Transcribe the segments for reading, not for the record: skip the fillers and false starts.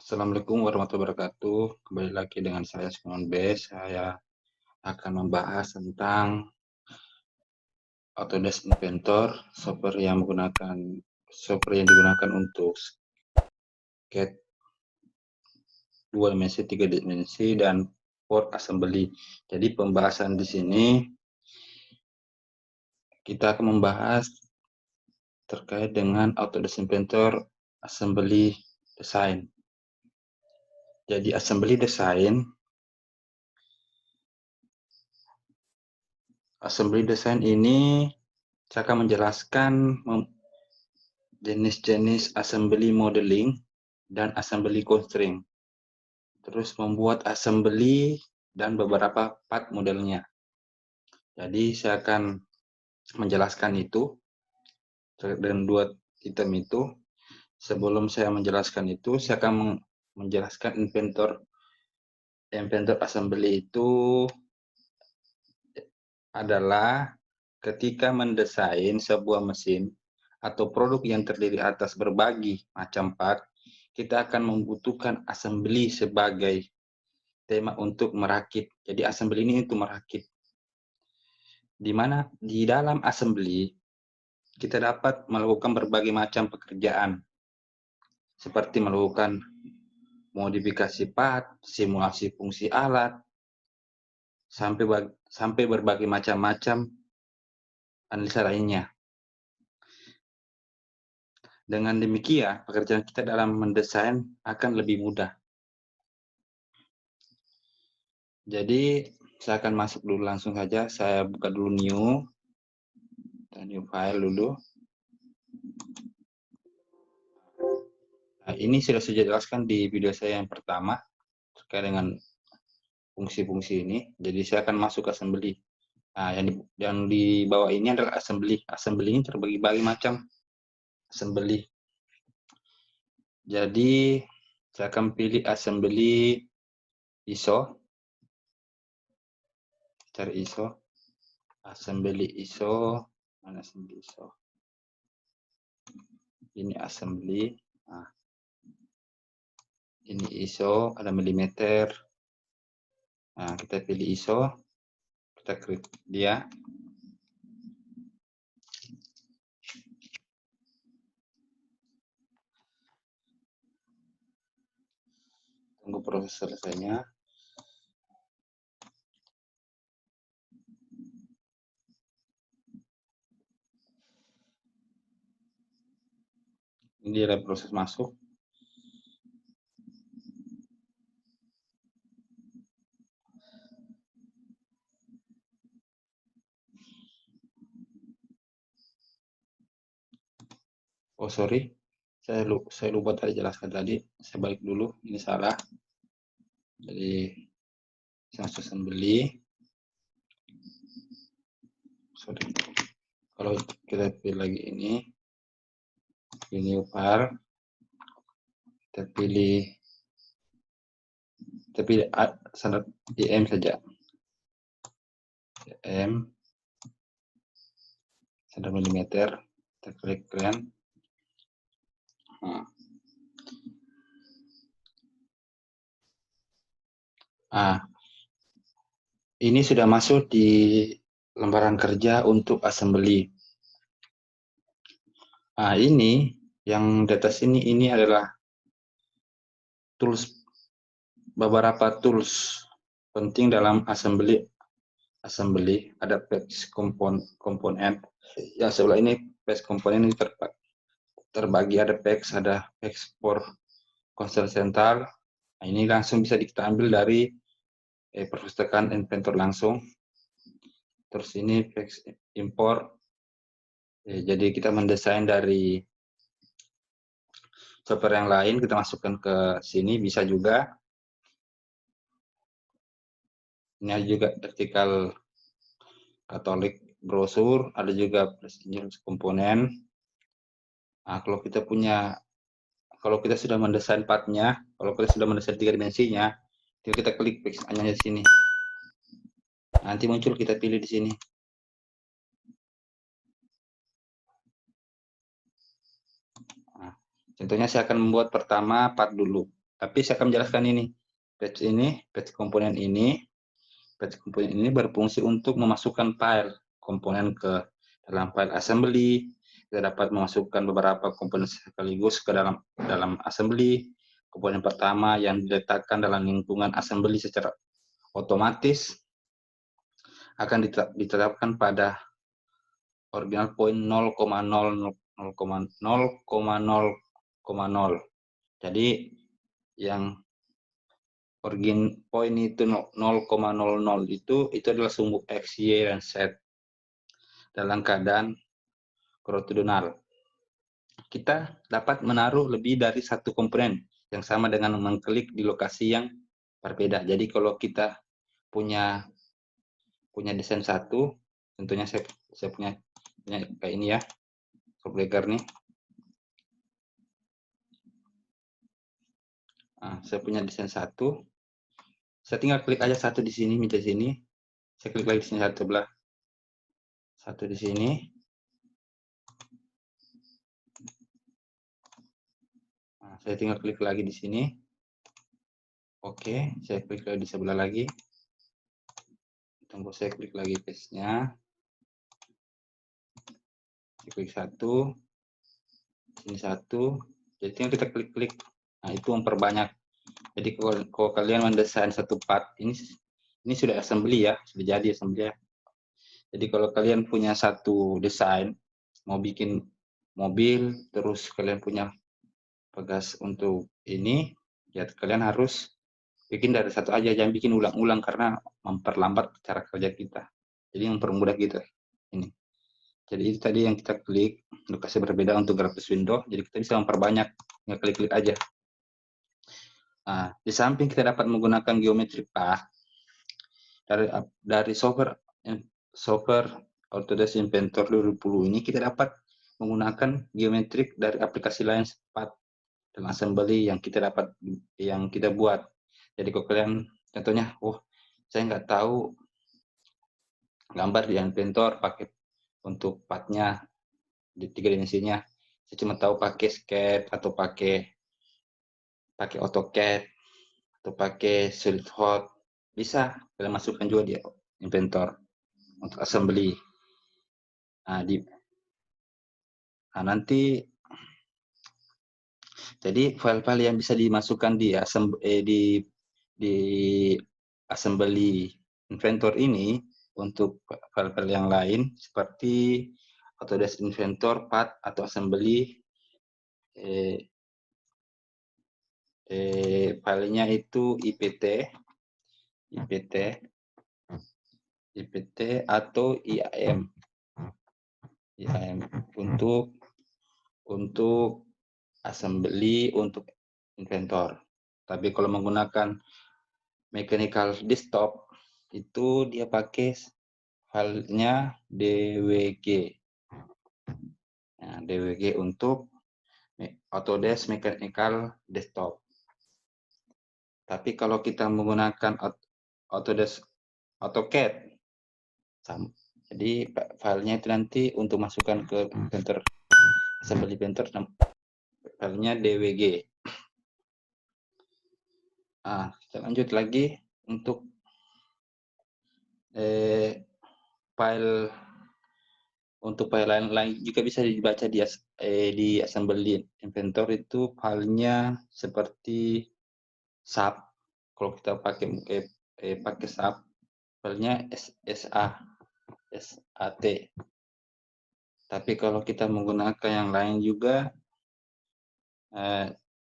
Assalamualaikum warahmatullahi wabarakatuh. Kembali lagi dengan saya Simon B. Saya akan membahas tentang Autodesk Inventor, software yang digunakan untuk CAD 2 dimensi, 3 dimensi, dan port assembly. Jadi pembahasan di sini kita akan membahas terkait dengan Autodesk Inventor Assembly Design. Jadi Assembly Design ini saya akan menjelaskan jenis-jenis assembly modeling dan assembly constraint. Terus membuat assembly dan beberapa part modelnya. Jadi saya akan menjelaskan itu dengan dua item itu. Sebelum saya menjelaskan itu, saya akan menjelaskan inventor assembly itu adalah ketika mendesain sebuah mesin atau produk yang terdiri atas berbagai macam part, kita akan membutuhkan assembly sebagai tema untuk merakit. Jadi assembly ini untuk merakit. Di mana di dalam assembly kita dapat melakukan berbagai macam pekerjaan. Seperti melakukan modifikasi part, simulasi fungsi alat, sampai berbagai macam analisa lainnya. Dengan demikian, pekerjaan kita dalam mendesain akan lebih mudah. Jadi, saya akan masuk dulu langsung saja. Saya buka dulu new file dulu. Nah, ini sudah saya jelaskan di video saya yang pertama terkait dengan fungsi-fungsi ini. Jadi, saya akan masuk ke assembly. Nah, yang di bawah ini adalah assembly. Assembly ini terbagi-bagi macam assembly. Jadi, saya akan pilih assembly ISO. Cari ISO. Assembly ISO. Mana assembly ISO? Ini assembly. Nah, ini ISO, ada milimeter. Nah, kita pilih ISO. Kita klik dia. Tunggu proses selesainya. Ini adalah proses masuk. Oh, sorry. Saya lupa tadi jelaskan tadi. Saya balik dulu. Ini salah. Jadi, saya masuk assembly. Sorry. Kalau kita pilih lagi ini new file, kita pilih standar IM saja. IM standar milimeter, kita klik kalian. Nah, ini sudah masuk di lembaran kerja untuk assembly. Nah, ini yang di atas ini adalah tools, beberapa tools penting dalam assembly. Ada patch komponen. Ya, sebelah ini patch komponen ini terbagi, ada patch for konsol sentral. Nah, ini langsung bisa kita ambil dari perpustakaan inventor langsung. Terus ini patch import. Jadi kita mendesain dari software yang lain, kita masukkan ke sini, bisa juga. Ini ada juga vertikal katolik brosur, ada juga precision komponen. Nah, kalau kita sudah mendesain partnya, kalau kita sudah mendesain 3 dimensinya, kita klik hanya di sini. Nanti muncul, kita pilih di sini. Nah, contohnya saya akan membuat pertama part dulu. Tapi saya akan menjelaskan ini. Patch komponen ini berfungsi untuk memasukkan file komponen ke dalam file assembly. Kita dapat memasukkan beberapa komponen sekaligus ke dalam assembly. Komponen pertama yang diletakkan dalam lingkungan assembly secara otomatis akan ditetapkan pada original point 0,0. Jadi yang origin point itu 0,00 itu adalah sumbu X, Y, dan Z dalam keadaan ortodonal. Kita dapat menaruh lebih dari satu komponen yang sama dengan mengklik di lokasi yang berbeda. Jadi kalau kita punya desain satu, tentunya saya punya kayak ini ya, breaker nih. Nah, saya punya desain satu, saya tinggal klik aja satu di sini, meja sini. Saya klik lagi di sini satu sebelah, satu di sini. Nah, saya tinggal klik lagi di sini. Oke, saya klik lagi di sebelah lagi. Tunggu, saya klik lagi paste-nya. Saya klik satu, sini satu. Jadi tinggal kita klik-klik. Nah, itu memperbanyak. Jadi kalau kalian mendesain satu part, ini sudah assembly ya, sudah jadi assembly ya. Jadi kalau kalian punya satu desain, mau bikin mobil, terus kalian punya pegas untuk ini, ya kalian harus bikin dari satu aja, jangan bikin ulang-ulang karena memperlambat cara kerja kita. Jadi mempermudah kita ini. Jadi itu tadi yang kita klik, lokasi berbeda untuk grafis window, jadi kita bisa memperbanyak, tinggal klik-klik aja. Nah, di samping kita dapat menggunakan geometry path dari software Autodesk Inventor 2010 ini, kita dapat menggunakan geometrik dari aplikasi lain path dan assembly yang kita buat. Jadi kalau kalian contohnya, saya nggak tahu gambar di Inventor pakai untuk pathnya di 3 dimensinya, saya cuma tahu pakai Sketch atau pakai AutoCAD atau pakai SolidWorks, bisa kalian masukkan juga di Inventor untuk assembly. Nah, nanti jadi file-file yang bisa dimasukkan di assembly Inventor ini untuk file-file yang lain seperti Autodesk Inventor Path atau assembly, filenya itu IPT atau IAM untuk assembly untuk Inventor. Tapi kalau menggunakan mechanical desktop itu dia pakai filenya DWG. Nah, DWG untuk Autodesk Mechanical Desktop. Tapi kalau kita menggunakan Autodesk AutoCAD, jadi filenya itu nanti untuk masukkan ke Inventor, assembly Inventor, filenya DWG. Nah, kita lanjut lagi untuk file lain juga bisa dibaca di assembly Inventor. Itu filenya seperti SAP. Kalau kita pakai SAP, filenya SAT. Tapi kalau kita menggunakan yang lain juga,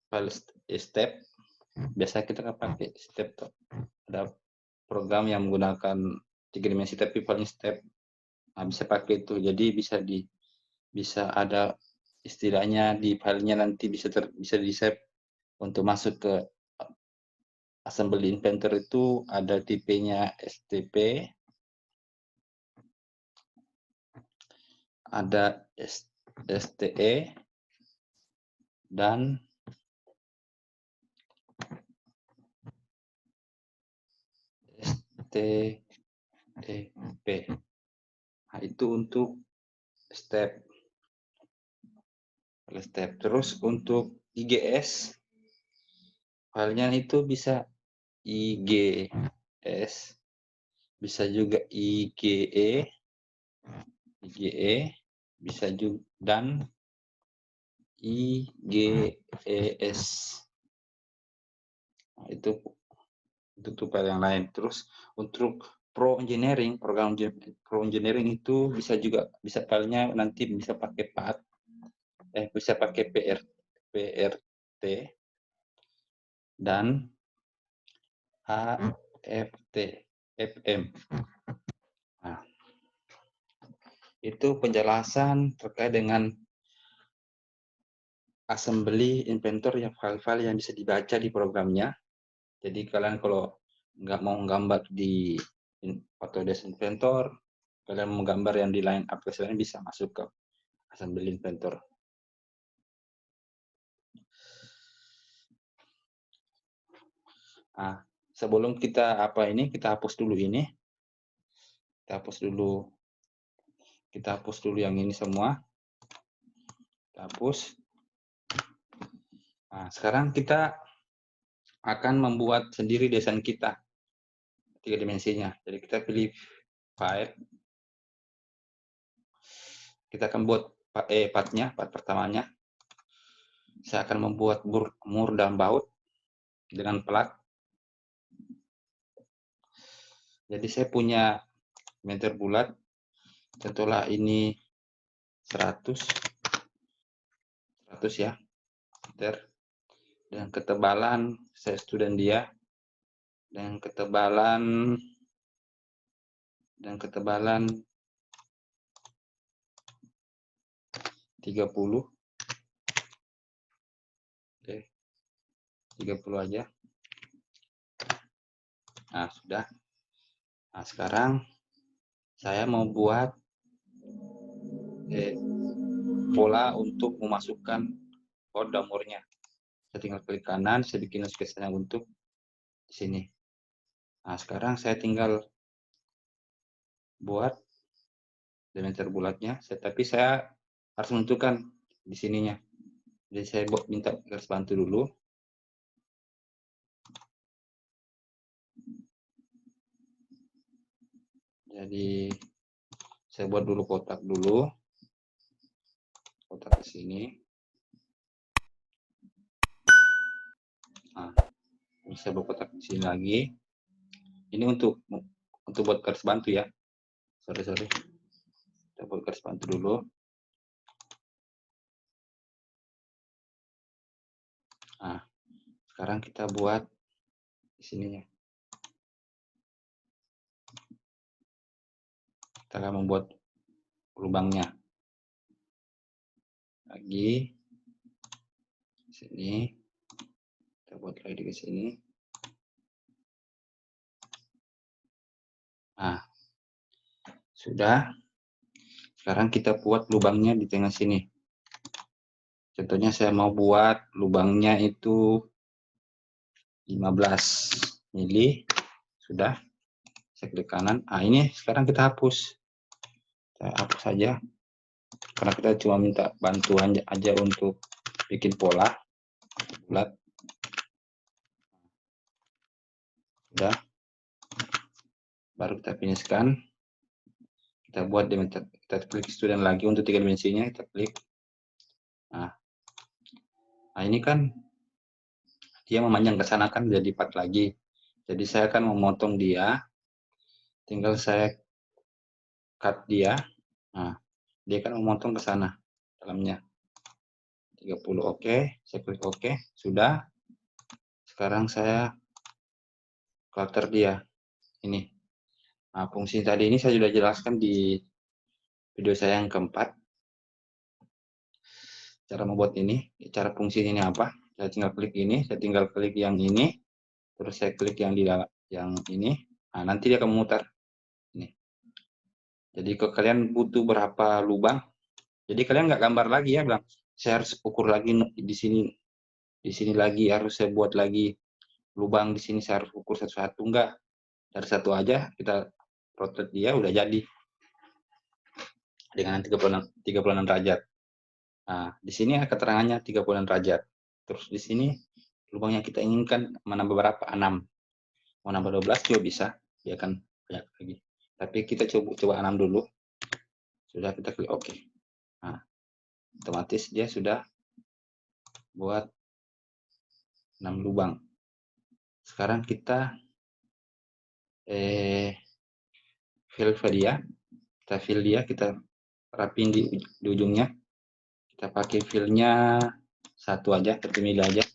file step, biasa kita pakai step. Ada program yang menggunakan 3 dimensi tapi filenya step. Nah, bisa pakai itu. Jadi bisa ada istilahnya di filenya nanti bisa di-save untuk masuk ke assembly Inventor. Itu ada tipenya STP, ada STE, dan STEP. Nah, itu untuk step. Terus untuk IGS Filenya itu bisa IGS, bisa juga IGE, bisa juga dan IGES. Nah, itu untuk file yang lain. Terus untuk Pro Engineering, program Pro Engineering itu bisa juga filenya nanti bisa pakai PAT, bisa pakai PRT dan AFT, FM. Nah, itu penjelasan terkait dengan assembly inventor yang file-file yang bisa dibaca di programnya. Jadi kalian kalau nggak mau gambar di Autodesk Inventor, kalian mau gambar yang di lain aplikasi lain bisa masuk ke assembly inventor. Nah, sebelum kita kita hapus dulu ini. Kita hapus dulu yang ini semua. Kita hapus. Nah, sekarang kita akan membuat sendiri desain kita 3 dimensinya. Jadi kita pilih file. Kita akan buat part pertamanya. Saya akan membuat mur dan baut dengan plat. Jadi saya punya meter bulat. Tentulah ini 100 ya meter. Dan ketebalan saya student dia. Dan ketebalan 30. Oke. 30 aja. Nah, sudah. Nah, sekarang saya mau buat pola untuk memasukkan kode murnya. Saya tinggal klik kanan, saya bikin sketsanya untuk di sini. Nah, sekarang saya tinggal buat diameter bulatnya, tapi saya harus menentukan di sininya. Jadi saya minta garis bantu dulu. Jadi saya buat dulu kotak dulu. Kotak di sini. Nah, saya buat kotak di sini lagi. Ini untuk buat garis bantu ya. Sorry. Kita buat garis bantu dulu. Nah, sekarang kita buat di sininya. Kita akan membuat lubangnya. Lagi di sini. Kita buat lagi di sini. Nah, sudah. Sekarang kita buat lubangnya di tengah sini. Contohnya saya mau buat lubangnya itu 15 mili. Sudah. Saya klik kanan. Nah, ini sekarang kita hapus. Saya hapus saja. Karena kita cuma minta bantuan aja untuk bikin pola bulat. Sudah. Baru kita finishkan. Kita buat diameter. Kita klik student lagi untuk 3 dimensinya. Kita klik. Nah, ini kan dia memanjang ke sana kan jadi 4 lagi. Jadi saya akan memotong dia. Tinggal saya cut dia. Nah, dia akan memotong ke sana dalamnya. 30 oke. Saya klik oke. Sudah. Sekarang saya clutter dia. Ini. Nah, fungsi tadi ini saya sudah jelaskan di video saya yang keempat. Cara membuat ini, cara fungsinya ini apa? Saya tinggal klik ini, saya tinggal klik yang ini, terus saya klik yang di dalam yang ini. Nah, nanti dia akan memutar. Ini. Jadi kalau kalian butuh berapa lubang, jadi kalian nggak gambar lagi ya, bilang saya harus ukur lagi di sini lagi harus saya buat lagi lubang di sini saya harus ukur satu-satu, enggak. Dari satu aja kita rotate dia udah jadi dengan 36 derajat. Nah, di sini keterangannya 36 derajat. Terus di sini lubang yang kita inginkan menambah berapa? 6. Mau nambah 12 juga bisa, dia akan banyak lagi. Tapi kita coba 6 dulu. Sudah, kita klik OK. Nah, otomatis dia sudah buat 6 lubang. Sekarang kita fill dia, kita rapiin di ujungnya. Kita pakai fillnya satu aja, terpilih aja.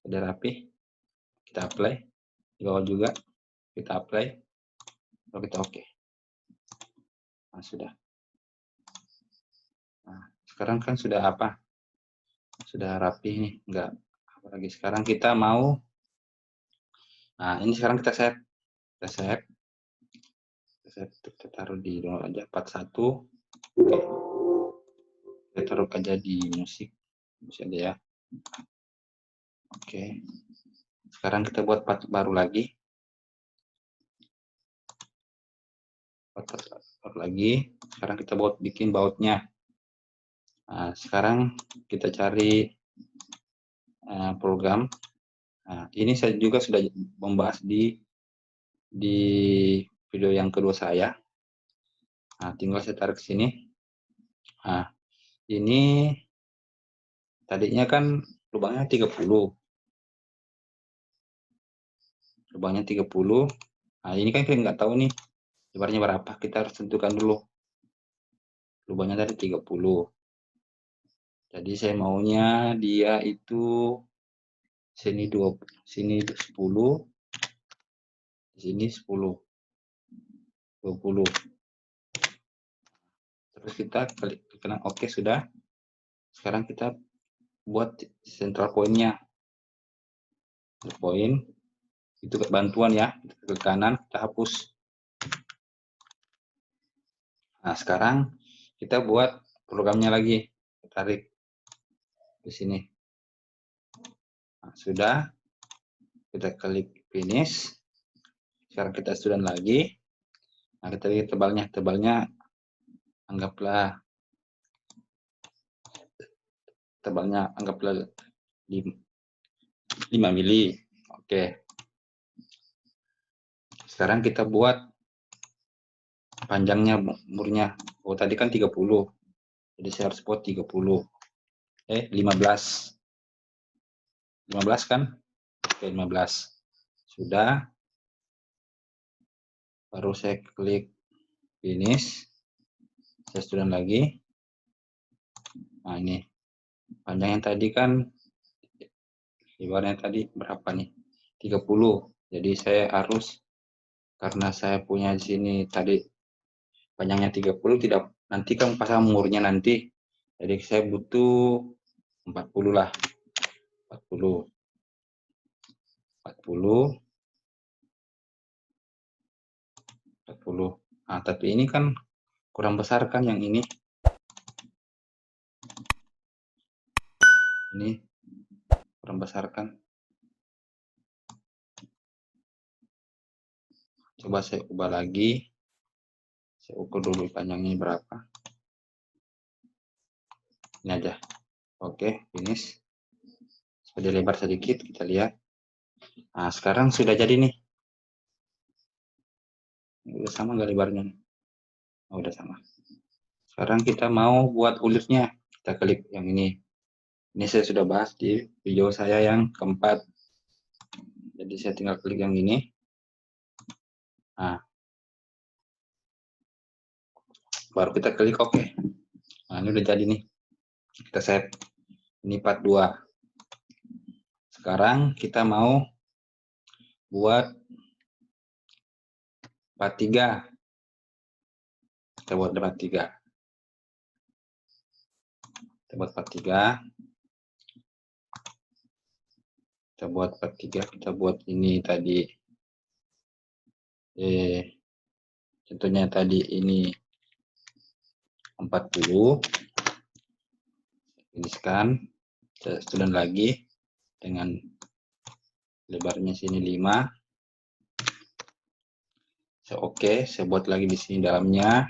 Sudah rapi. Kita apply. Di bawah juga kita apply. Lalu kita OK. Nah, sudah. Nah, sekarang kan sudah apa? Sudah rapi nih, enggak apa lagi. Sekarang kita mau, nah ini sekarang kita save. Kita taruh di download aja 41. Oke. Kita taruh aja di musik aja ya. Oke. Sekarang kita buat part baru lagi. Sekarang kita bikin bautnya. Nah, sekarang kita cari program. Nah, ini saya juga sudah membahas di video yang kedua saya. Nah, tinggal saya tarik ke sini. Nah, ini tadinya kan lubangnya 30. Lubangnya 30. Nah, ini kan kita nggak tahu nih lebarnya berapa. Kita harus tentukan dulu. Lubangnya tadi 30. Jadi saya maunya dia itu sini 10, di sini 10, 20. Terus kita klik kanan OK sudah. Sekarang kita buat central point-nya. Point itu bantuan ya, ke kanan kita hapus. Nah, sekarang kita buat programnya lagi. Tarik di sini. Nah, sudah. Kita klik finish. Sekarang kita student lagi. Nah, kita lihat tebalnya. Tebalnya anggaplah 5 mili. Oke. Sekarang kita buat panjangnya, umurnya. Oh, tadi kan 30. Jadi saya harus buat 30. 15. 15 kan? Oke, 15. Sudah. Baru saya klik finish. Saya student lagi. Nah, ini. Panjangnya tadi kan, lebarnya tadi berapa nih? 30. Jadi saya harus, karena saya punya di sini tadi panjangnya 30, tidak, nanti kan pasang umurnya nanti. Jadi saya butuh 40 lah. 40. Nah, tapi ini kan kurang besar kan yang ini. Ini kurang besar kan. Coba saya ubah lagi. Saya ukur dulu panjangnya berapa. Ini aja. Oke, finish. Sudah lebar sedikit, kita lihat. Nah, sekarang sudah jadi nih. Udah sama nggak lebarnya? Oh, udah sama. Sekarang kita mau buat ulitnya. Kita klik yang ini. Ini saya sudah bahas di video saya yang keempat. Jadi saya tinggal klik yang ini. Nah, baru kita klik OK. Nah, ini udah jadi nih. Kita save. Ini part 2. Sekarang kita mau buat part 3. Kita buat part 3. Kita buat part 3. Kita buat part 3. Kita buat ini tadi. Contohnya tadi ini 40. Ini scan. Saya student lagi dengan lebarnya sini 5. Saya OK, saya buat lagi di sini dalamnya.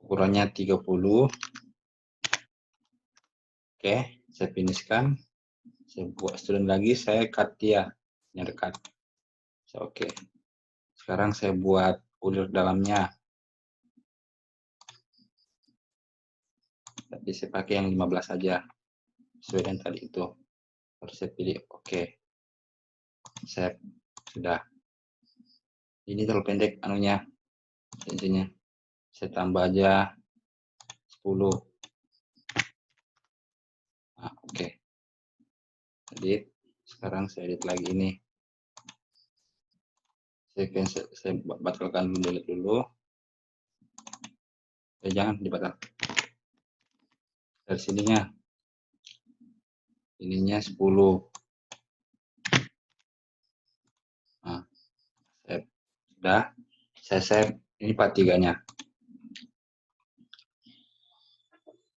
Ukurannya 30. Oke, Saya finishkan, saya buat student lagi, saya cut dia, yang dekat. Oke. Sekarang saya buat ulir dalamnya. Tapi saya pakai yang 15 saja, sesuai dengan tadi itu. Terus saya pilih oke. Saya sudah. Ini terlalu pendek anunya, intinya. Saya tambah aja 10. Nah, oke. Edit. Sekarang saya edit lagi ini. Saya batalkan dulu, delete dulu. Jangan dibatal. Dari sininya. Ininya 10. Nah, save. Sudah. Saya save. Ini part 3-nya.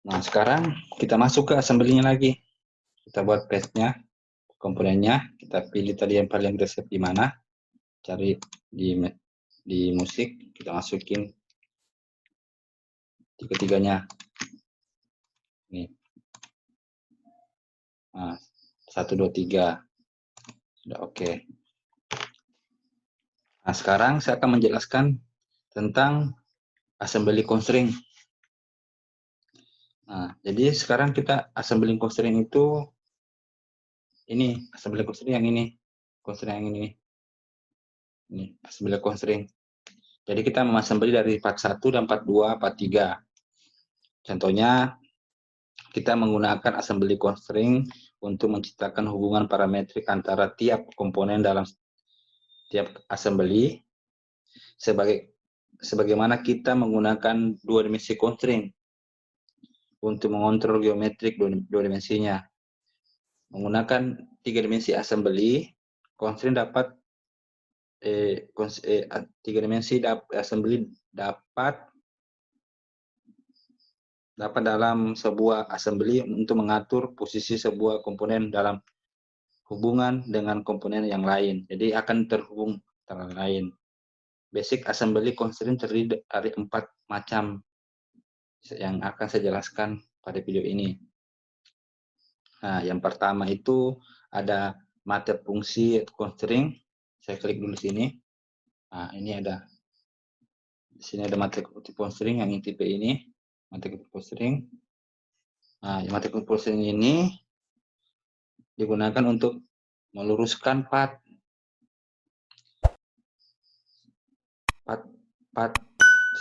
Nah, sekarang kita masuk ke assembly-nya lagi. Kita buat paste-nya, komponennya. Kita pilih tadi yang paling kita save di mana. Cari di musik, kita masukin tiga-tiganya. Nih. Nah, 1, 2, 3. Sudah oke. Nah, sekarang saya akan menjelaskan tentang assembly constraint. Nah, jadi sekarang kita assembly constraint itu ini, assembly constraint yang ini. Constraint yang ini. Ini, assembly constraint. Jadi kita mengassembly dari part 1 dan part 2, part 3. Contohnya, kita menggunakan assembly constraint untuk menciptakan hubungan parametrik antara tiap komponen dalam tiap assembly, sebagaimana kita menggunakan 2 dimensi constraint untuk mengontrol geometrik 2 dimensinya. Menggunakan 3 dimensi assembly, constraint dapat 3 dimensi assembly dapat dalam sebuah assembly untuk mengatur posisi sebuah komponen dalam hubungan dengan komponen yang lain. Jadi akan terhubung antara lain. Basic assembly constraint terdiri dari 4 macam yang akan saya jelaskan pada video ini. Nah, yang pertama itu ada mata fungsi constraint. Saya klik dulu sini. Nah, ini ada di sini ada mata constraint yang tipe ini, mata constraint. Nah, mata constraint ini digunakan untuk meluruskan path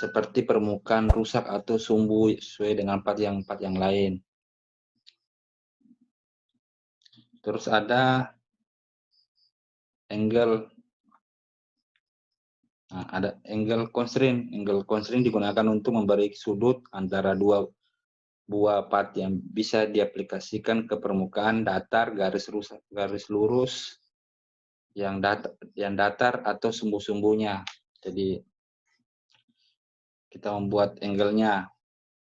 seperti permukaan rusak atau sumbu sesuai dengan path yang lain. Terus ada angle. Nah, ada angle constraint. Angle constraint digunakan untuk memberi sudut antara dua buah path yang bisa diaplikasikan ke permukaan datar, garis lurus yang datar atau sumbu-sumbunya. Jadi kita membuat angle-nya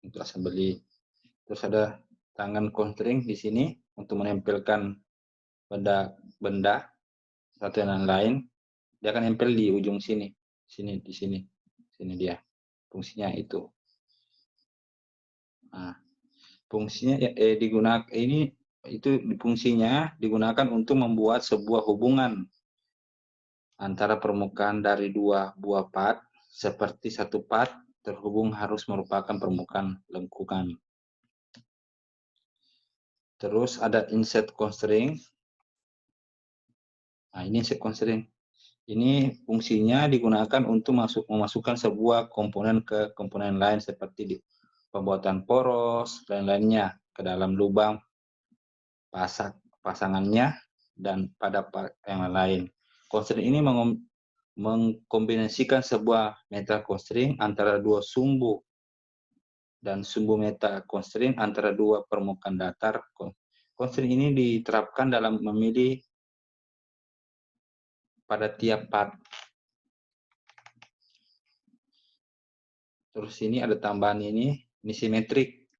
untuk assembly. Terus ada tangan constraint di sini untuk menempelkan benda satu yang lain. Dia akan nempel di ujung sini, di sini dia. Fungsinya itu. Nah, fungsinya fungsinya digunakan untuk membuat sebuah hubungan antara permukaan dari dua buah path, seperti satu path terhubung harus merupakan permukaan lengkungan. Terus ada insert constraint. Nah, ini insert constraint. Ini fungsinya digunakan untuk memasukkan sebuah komponen ke komponen lain seperti pembuatan poros dan lainnya ke dalam lubang pasangannya dan pada yang lain. Constraint ini mengkombinasikan sebuah meta constraint antara dua sumbu dan sumbu meta constraint antara dua permukaan datar. Constraint ini diterapkan dalam memilih pada tiap path. Terus ini ada tambahan ini simetrik,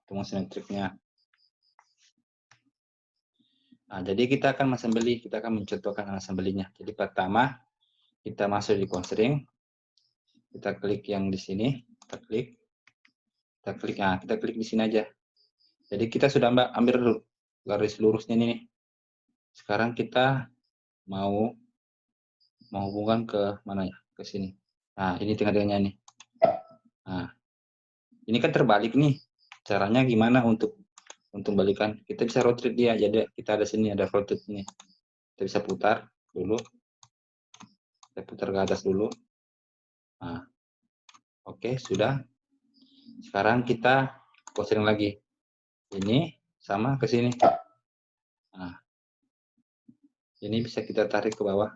hitungan simetriknya. Nah, jadi kita akan mencontohkan assembly-nya. Jadi pertama kita masuk di constraint, kita klik yang di sini, kita klik di sini aja. Jadi kita sudah ambil garis lurusnya ini. Sekarang kita mau menghubungkan ke mana ya? Ke sini. Nah, ini tengah-tengahnya nih. Nah, ini kan terbalik nih. Caranya gimana untuk balikan? Kita bisa rotate dia. Jadi kita ada sini, ada rotate ini. Kita bisa putar dulu. Kita putar ke atas dulu. Nah, oke, sudah. Sekarang kita posting lagi. Ini sama ke sini. Nah, ini bisa kita tarik ke bawah.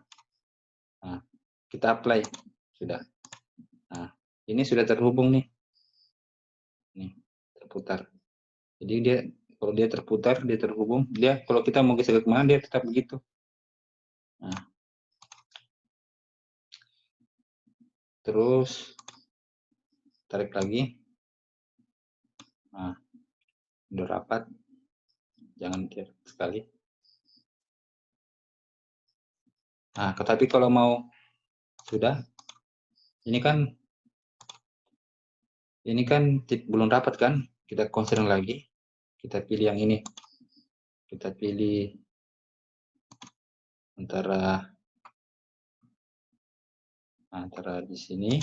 Nah, kita apply. Sudah. Nah, ini sudah terhubung nih. Nih, terputar. Jadi dia kalau dia terputar, dia terhubung, dia kalau kita mau geser ke mana dia tetap begitu. Nah, terus tarik lagi. Nah, udah rapat. Jangan tiap sekali. Nah, tetapi kalau mau sudah, ini kan belum rapat kan? Kita konsen lagi. Kita pilih yang ini. Kita pilih antara di sini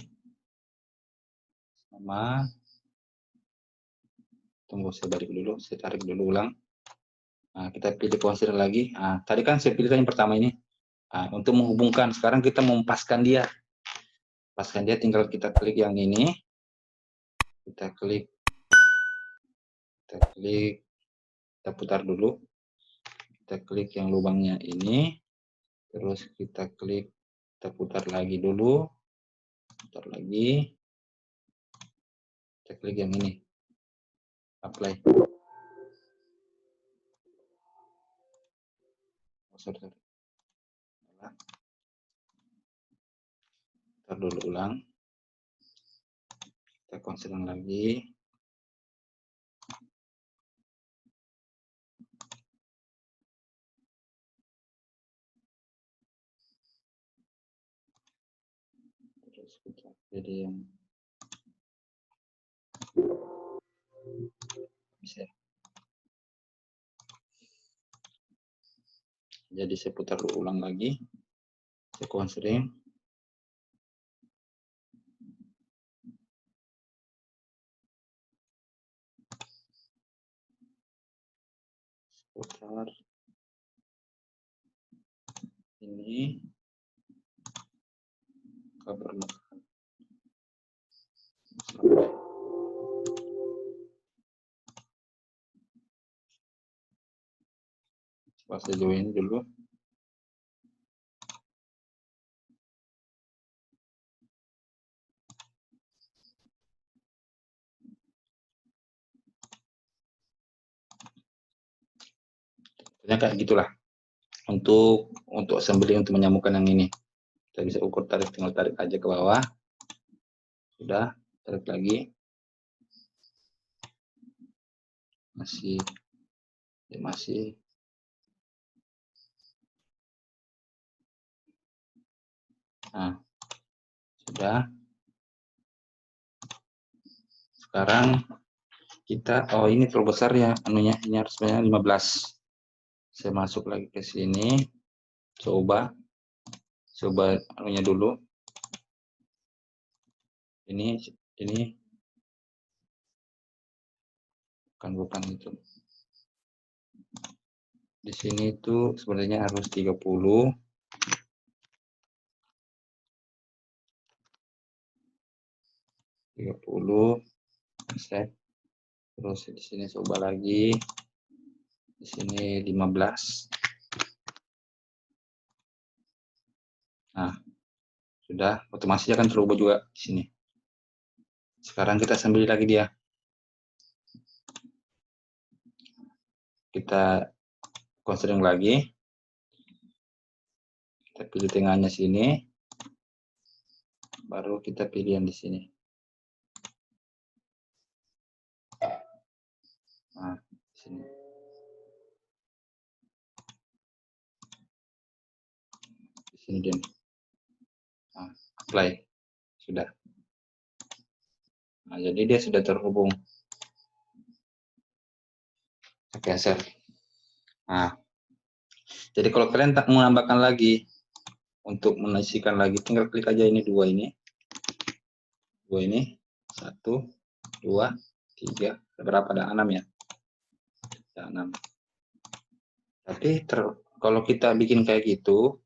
sama, tunggu saya balik dulu, saya tarik dulu ulang. Nah, kita pilih konsen lagi. Nah, tadi kan saya pilih yang pertama ini. Nah, untuk menghubungkan, sekarang kita mempaskan dia. Paskan dia, tinggal kita klik yang ini. Kita klik, kita putar dulu. Kita klik yang lubangnya ini. Terus kita klik, kita putar lagi dulu. Putar lagi. Kita klik yang ini. Apply. Sorry. Putar dulu ulang. Kita konsen lagi. Terus kita pilih yang bisa. Jadi saya putar ulang lagi. Saya konsen. Putar ini cover saya join dulu. Kayak gitulah untuk assembly, untuk menyambungkan yang ini. Kita bisa ukur tarik, tinggal tarik aja ke bawah. Sudah, tarik lagi. Masih. Nah, sudah. Sekarang kita, ini terlalu besar ya anunya, ini harus banyak 15. Saya masuk lagi ke sini. Coba anunya dulu. Ini bukan itu. Di sini itu sebenarnya harus 30. Set. Terus di sini coba lagi. Di sini 15. Nah, sudah, otomatis akan terubah juga di sini. Sekarang kita sambil lagi dia. Kita konsen lagi. Kita pilih tengahnya sini. Baru kita pilih yang di sini. Nah, di sini. Di sini dia. Nah, apply. Sudah. Nah, jadi dia sudah terhubung. Oke, save. Nah, jadi kalau kalian tak mau menambahkan lagi, untuk mengisikan lagi, tinggal klik aja ini dua ini, 1, 2, 3, berapa? Ada 6 ya? Ada 6. Tapi kalau kita bikin kayak gitu,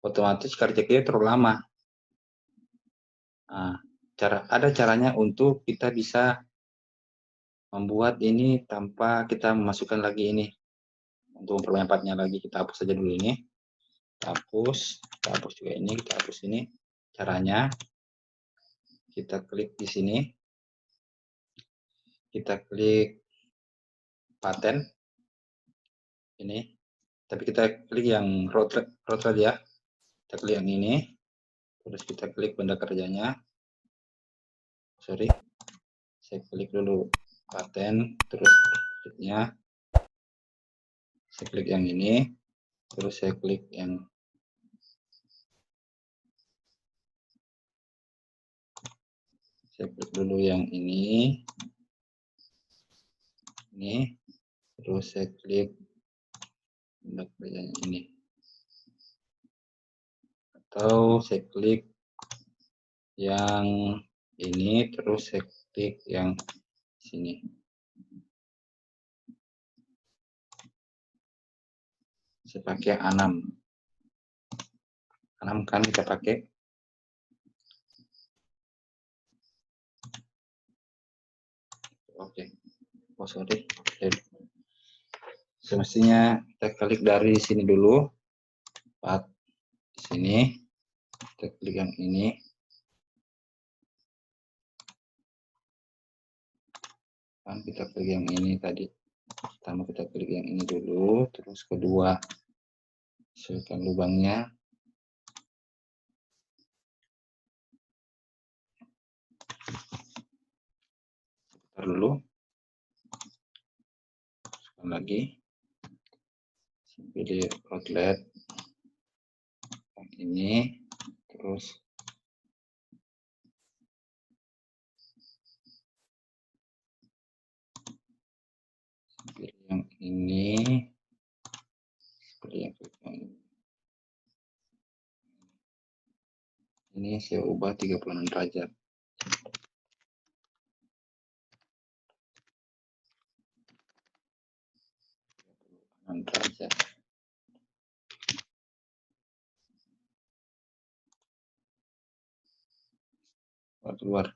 otomatis kerja kita terlalu lama. Nah, ada caranya untuk kita bisa membuat ini tanpa kita memasukkan lagi ini. Untuk memperbanyak partnya lagi, kita hapus saja dulu ini. Kita hapus juga ini, kita hapus ini. Caranya, kita klik di sini. Kita klik paten. Ini. Tapi kita klik yang root ya. Kita klik yang ini. Terus kita klik benda kerjanya. Sorry. Saya klik dulu paten. Terus kliknya. Saya klik yang ini. Terus saya klik yang dulu yang ini, terus saya klik benda kerjanya ini, atau saya klik yang ini, terus saya klik yang sini. Saya pakai 6 kan kita pakai. Oke. Oh sorry. Semestinya kita klik dari sini dulu. Sini. Kita klik yang ini. Kan kita klik yang ini tadi. Pertama kita klik yang ini dulu, terus kedua sesuaikan lubangnya. Sebentar dulu. Sekali lagi. Pilih outlet yang ini, terus pilih yang ini, pilih yang ini saya ubah 36 derajat. Derajat. Keluar.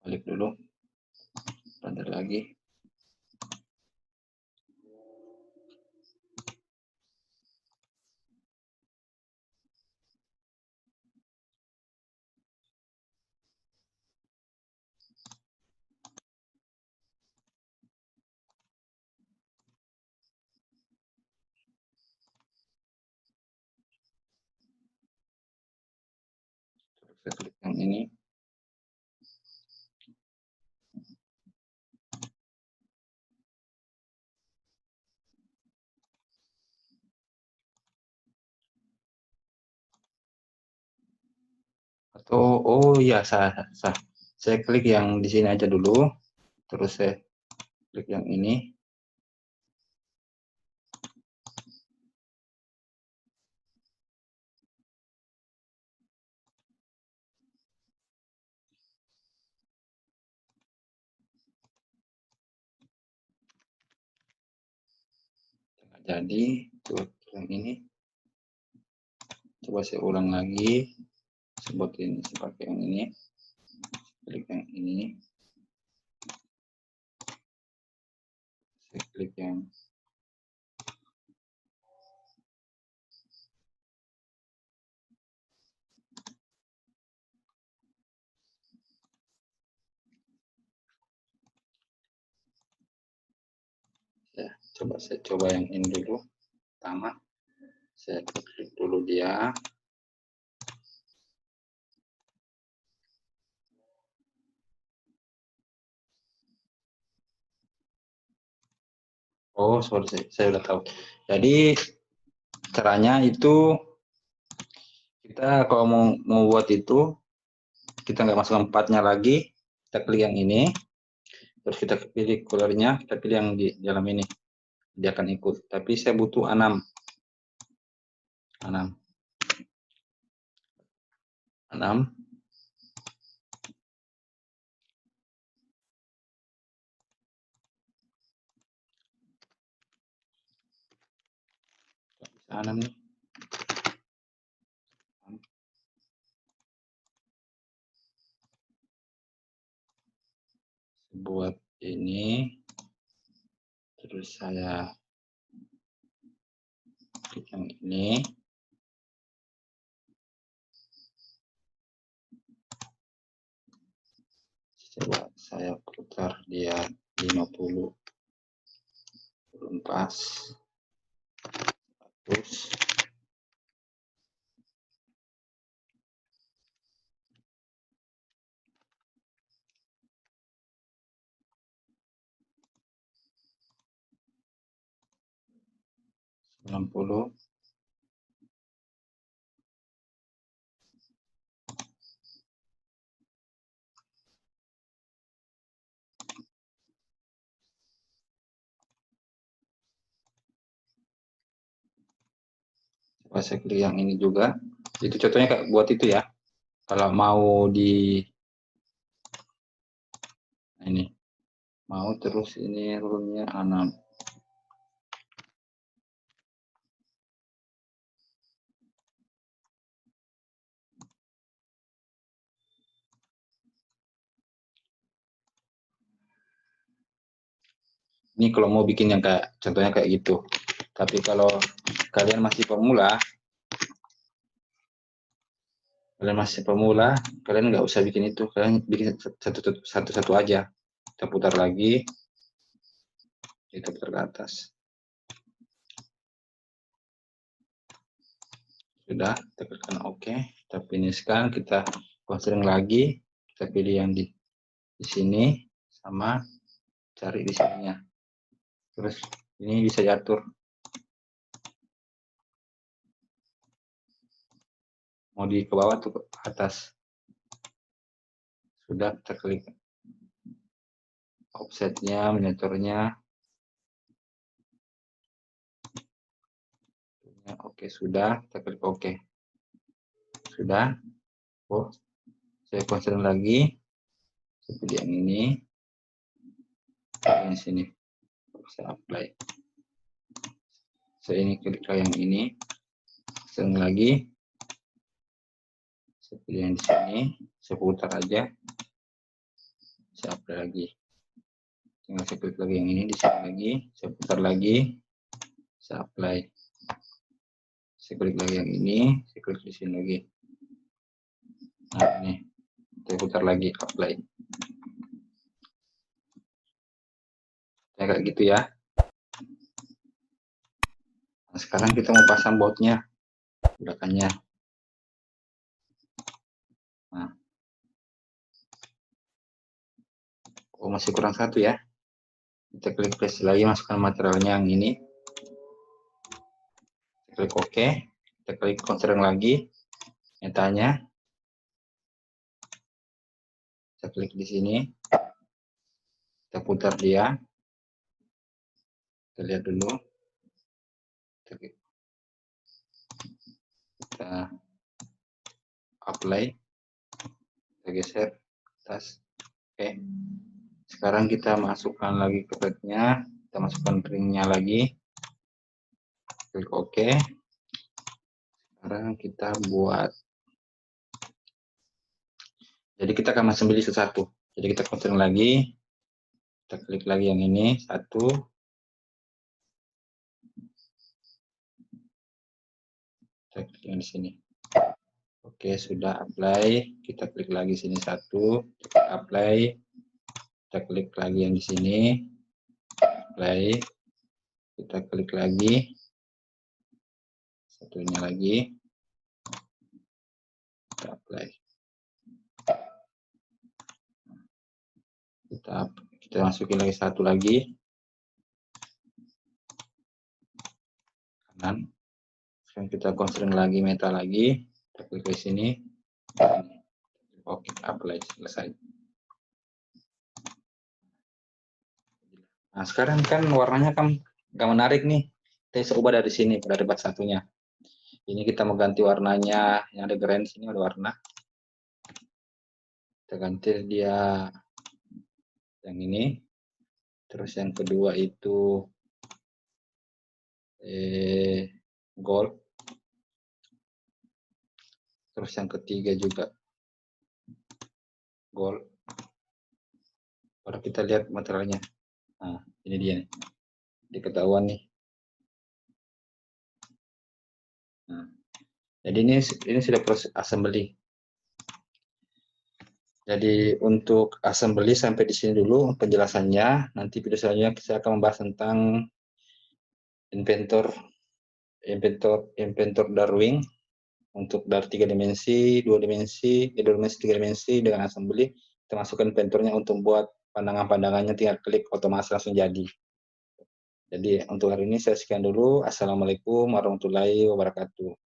Balik dulu. Bentar lagi. Saya klik yang ini. Atau oh iya saya klik yang di sini aja dulu, terus saya klik yang ini. Jadi buat yang ini, coba saya ulang lagi. Sebutin seperti yang ini, klik yang ini, saya klik yang ya, saya coba yang ini dulu. Pertama saya klik dulu dia. Oh sorry, saya udah tahu. Jadi caranya itu kita kalau mau buat itu, kita nggak masukkan partnya lagi, kita klik yang ini, Terus kita pilih colornya, kita pilih yang di dalam ini, dia akan ikut. Tapi saya butuh 6. 6. 6. Bisa 6 nih. Buat ini, terus saya klik yang ini. Coba saya putar dia 50. Belum pas. Terus 90. Coba saya klik yang ini juga. Itu contohnya kayak buat itu ya. Kalau mau di ini, mau terus ini rule-nya 6. Ini kalau mau bikin yang kayak contohnya kayak gitu. Tapi kalau kalian masih pemula, kalian nggak usah bikin itu. Kalian bikin satu-satu aja. Kita putar lagi, kita putar ke atas. Sudah, kita tekan OK. Kita finishkan, kita constrain lagi. Kita pilih yang di sini, sama cari di sininya. Terus ini bisa diatur. Mau di ke bawah atau ke atas. Sudah, kita klik offsetnya, miniaturnya. Oke, sudah, kita klik OK. Sudah. Oh, saya constrain lagi. Seperti yang ini. Di sini. Saya apply. Saya ini klik yang ini. Constrain lagi. Seperti yang di sini. Saya putar aja. Saya apply lagi. Tinggal saya klik lagi yang ini, di sini lagi. Saya putar lagi. Saya apply. Saya klik lagi yang ini. Saya klik di sini lagi. Nah, ini. Saya putar lagi, apply. Kayak gitu ya. Nah, sekarang kita mau pasang bautnya, gerakannya. Nah. Oh, masih kurang satu ya. Kita klik paste lagi, masukkan materialnya yang ini. Kita klik OK. Kita klik constrain lagi. Metanya. Kita klik di sini. Kita putar dia. Kita lihat dulu. Kita apply. Kita geser atas. Oke. Sekarang kita masukkan lagi ke bednya. Kita masukkan ringnya lagi. Klik OK. Sekarang kita buat. Jadi kita akan masuk pilih satu. Jadi kita constrain lagi. Kita klik lagi yang ini. Satu. Kita klik yang di sini. Oke, sudah apply. Kita klik lagi sini satu. Kita apply. Kita klik lagi yang di sini. Apply. Kita klik lagi. Satunya lagi. Kita apply. Kita masukin lagi satu lagi. Kanan. Sekarang kita constrain lagi meta lagi. Kita klik di sini. Oke, apply, selesai. Nah, sekarang kan warnanya kan nggak menarik nih. Kita bisa ubah dari sini, dari bak satunya. Ini kita mau ganti warnanya, yang ada grand sini ada warna. Kita ganti dia yang ini. Terus yang kedua itu gold. Terus yang ketiga juga gold. Baru kita lihat materialnya. Nah, ini dia nih. Diketahuan nih. Nah, jadi ini sudah proses assembly. Jadi untuk assembly sampai di sini dulu penjelasannya. Nanti video selanjutnya saya akan membahas tentang inventor inventor drawing untuk dari 3 dimensi, 2 dimensi, 2 dimensi, 3 dimensi dengan assembly. Kita masukkan inventornya untuk buat pandangan-pandangannya, tinggal klik otomatis langsung jadi. Jadi untuk hari ini saya sekian dulu. Assalamualaikum warahmatullahi wabarakatuh.